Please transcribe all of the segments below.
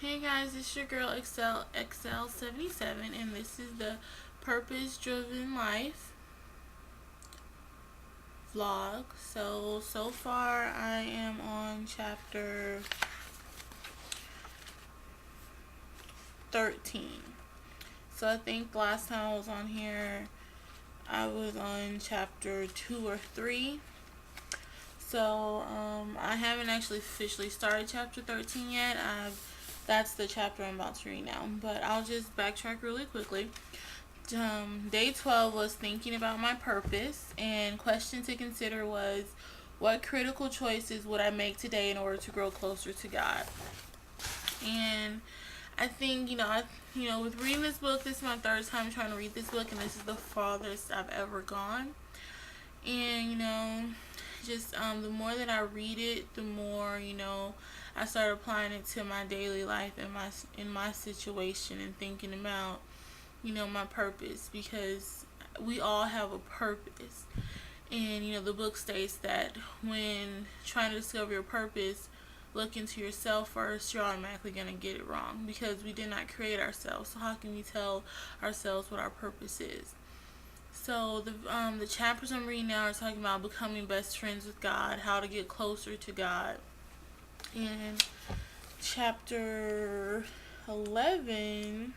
Hey guys, it's your girl XL77, and this is the Purpose Driven Life vlog. So far I am on chapter 13. So I think last time I was on here, I was on chapter 2 or 3. So I haven't actually officially started chapter 13 yet. That's the chapter I'm about to read now. But I'll just backtrack really quickly. Day 12 was thinking about my purpose, and question to consider was, what critical choices would I make today in order to grow closer to God? And I think, with reading this book, this is my third time trying to read this book, and this is the farthest I've ever gone. And, just the more that I read it, the more, I start applying it to my daily life and my situation, and thinking about, my purpose, because we all have a purpose. And, the book states that when trying to discover your purpose, look into yourself first. You're automatically going to get it wrong, because we did not create ourselves. So how can we tell ourselves what our purpose is? So the chapters I'm reading now are talking about becoming best friends with God, how to get closer to God. And chapter 11,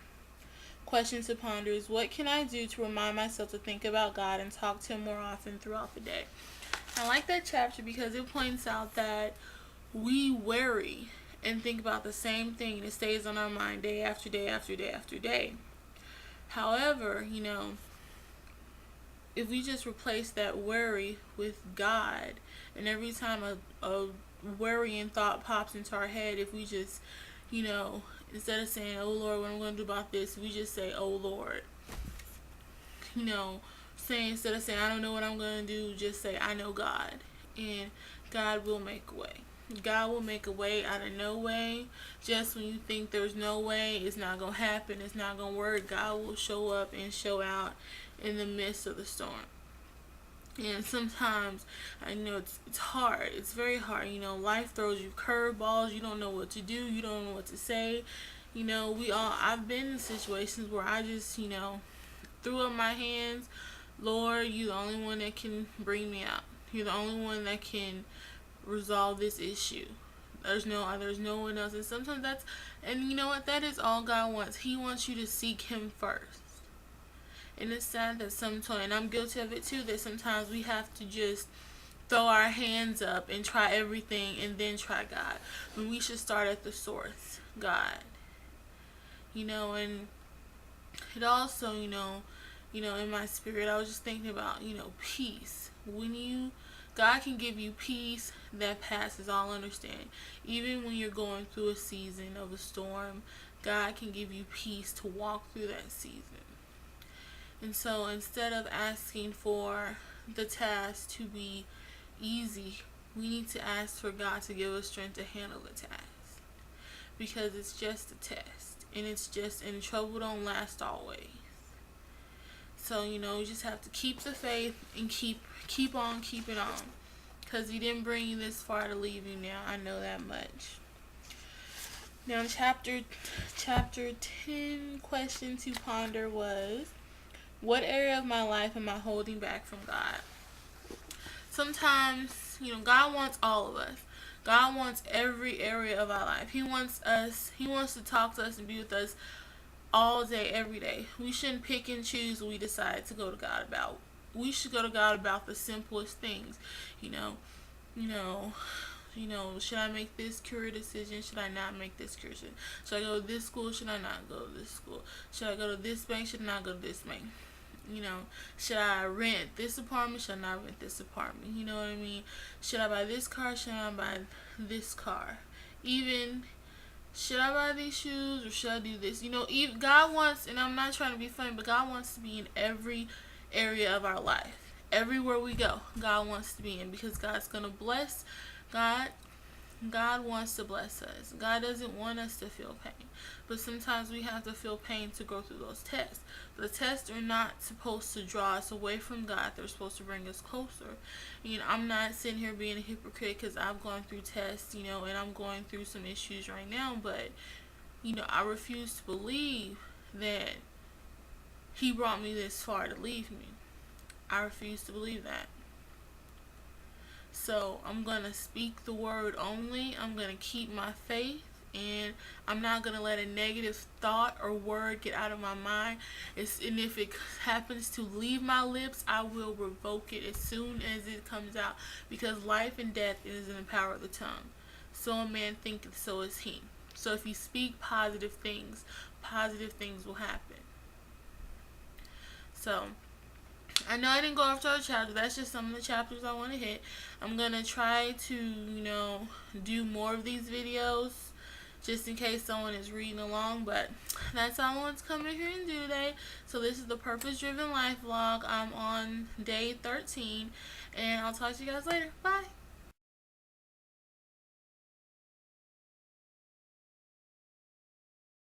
questions to ponder, is what can I do to remind myself to think about God and talk to Him more often throughout the day? I like that chapter because it points out that we worry and think about the same thing, and it stays on our mind day after day after day after day. However, if we just replace that worry with God, and every time a worrying thought pops into our head, if we just, instead of saying, oh Lord, what am I going to do about this, we just say, oh Lord. Instead of saying, I don't know what I'm going to do, just say, I know God. And God will make a way. God will make a way out of no way. Just when you think there's no way, it's not going to happen, it's not going to work, God will show up and show out in the midst of the storm. And sometimes, I know it's hard. It's very hard. Life throws you curveballs. You don't know what to do. You don't know what to say. I've been in situations where I just, threw up my hands. Lord, you're the only one that can bring me out. You're the only one that can resolve this issue. There's no one else. And sometimes and you know what? That is all God wants. He wants you to seek Him first. And it's sad that sometimes, and I'm guilty of it too, that sometimes we have to just throw our hands up and try everything and then try God. When we should start at the source, God. And it also, in my spirit, I was just thinking about, peace. God can give you peace that passes all understanding. Even when you're going through a season of a storm, God can give you peace to walk through that season. And so instead of asking for the task to be easy, we need to ask for God to give us strength to handle the task. Because it's just a test. And trouble don't last always. So, you just have to keep the faith and keep on keeping on. Because He didn't bring you this far to leave you now. I know that much. Now, chapter 10, question to ponder was, what area of my life am I holding back from God? Sometimes, God wants all of us. God wants every area of our life. He wants to talk to us and be with us all day, every day. We shouldn't pick and choose what we decide to go to God about. We should go to God about the simplest things. Should I make this career decision? Should I not make this career decision? Should I go to this school? Should I not go to this school? Should I go to this bank? Should I not go to this bank? Should I rent this apartment? Should I not rent this apartment? You know what I mean? Should I buy this car? Should I buy this car? Even, should I buy these shoes or should I do this? Even God wants, and I'm not trying to be funny, but God wants to be in every area of our life. Everywhere we go, God wants to be in, because God's going to bless. God wants to bless us. God doesn't want us to feel pain. But sometimes we have to feel pain to go through those tests. The tests are not supposed to draw us away from God. They're supposed to bring us closer. I'm not sitting here being a hypocrite, because I've gone through tests, and I'm going through some issues right now. But, I refuse to believe that he brought me this far to leave me. I refuse to believe that. So I'm going to speak the word only. I'm going to keep my faith. And I'm not going to let a negative thought or word get out of my mind. And if it happens to leave my lips, I will revoke it as soon as it comes out. Because life and death is in the power of the tongue. So a man thinketh, so is he. So if you speak positive things will happen. So I know I didn't go after other chapters. That's just some of the chapters I want to hit. I'm going to try to, do more of these videos just in case someone is reading along. But that's all I want to come in here and do today. So this is the Purpose Driven Life vlog. I'm on day 13. And I'll talk to you guys later. Bye.